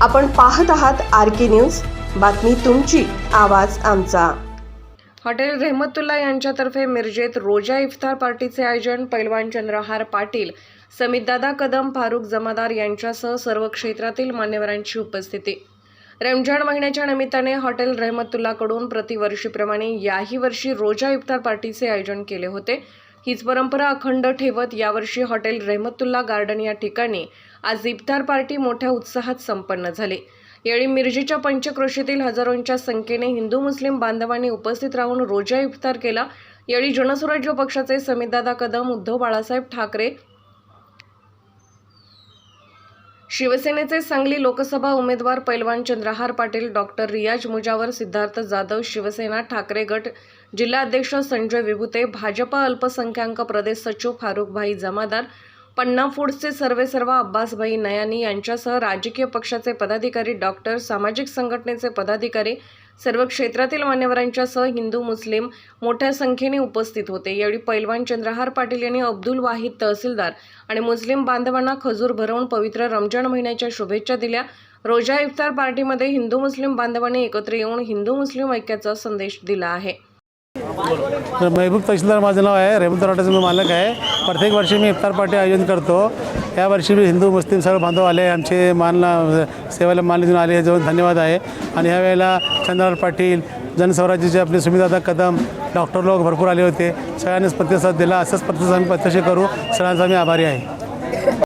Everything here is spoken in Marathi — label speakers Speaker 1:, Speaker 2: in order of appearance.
Speaker 1: आपण पाहत आहात RK न्यूज, बातमी तुमची, आवाज आमचा। हॉटेल रहमतुल्ला यांच्यातर्फे मिरजेत रोजा इफ्तार पार्टीचे आयोजन। पैलवान चंद्रहार पाटील, समितदादा कदम, फारुख जमादार यांच्यासह सर्व क्षेत्रातील मान्यवरांची उपस्थिती। रमजान महिन्याच्या निमित्ताने हॉटेल रहमतुल्लाकडून प्रतिवर्षीप्रमाणे याही वर्षी रोजा इफ्तार पार्टीचे आयोजन केले होते। हीच परंपरा अखंड ठेवत यावर्षी हॉटेल रहमतुल्ला गार्डन या ठिकाणी आज इफ्तार पार्टी मोठ्या उत्साहात संपन्न झाली। यावेळी मिरजेच्या पंचक्रोशीतील हजारोंच्या संख्येने हिंदू मुस्लिम बांधवांनी उपस्थित राहून रोजा इफ्तार केला। यावेळी जनसुराज्य पक्षाचे समितदादा कदम, उद्धव बाळासाहेब ठाकरे, शिवसेनेचे सांगली लोकसभा उमेदवार पैलवान चंद्रहार पाटील, डॉक्टर रियाज मुजावर, सिद्धार्थ जाधव, शिवसेना ठाकरे गट जिल्हाध्यक्ष संजय विभुते, भाजपा अल्पसंख्याक प्रदेश सचिव फारुख भाई जमादार, पन्ना फूड्सचे सर्वेसर्वा अब्बासभाई नयानी यांच्यासह राजकीय पक्षाचे पदाधिकारी, डॉक्टर, सामाजिक संघटनेचे पदाधिकारी, सर्व क्षेत्रातील मान्यवरांच्यासह हिंदू मुस्लिम मोठ्या संख्येने उपस्थित होते। यावेळी पैलवान चंद्रहार पाटील यांनी अब्दुल वाहिद तहसीलदार आणि मुस्लिम बांधवांना खजूर भरवून पवित्र रमजान महिन्याच्या शुभेच्छा दिल्या। रोजा इफ्तार पार्टीमध्ये हिंदू मुस्लिम बांधवांनी एकत्र येऊन हिंदू मुस्लिम ऐक्याचा संदेश दिला आहे।
Speaker 2: महबूब तहसीलदार माझं नाव आहे। रहमतुल्ला हॉटेलचा मी मालक आहे। प्रत्येक वर्षी मी इफ्तार पार्टी आयोजन करतो। या वर्षी मी हिंदू मुस्लिम सर्व बांधव आले, आमचे सेवेला मान देऊन आले, याच्यावर धन्यवाद आहे। आणि ह्या वेळेला चंद्रहार पाटील, जनस्वराज्याचे आपले समितदादा कदम, डॉक्टर लोक भरपूर आले होते। सगळ्यांनीच प्रतिसाद दिला। असंच प्रतिसाद आम्ही प्रत्यक्ष करू। सगळ्यांचा मी आभारी आहे।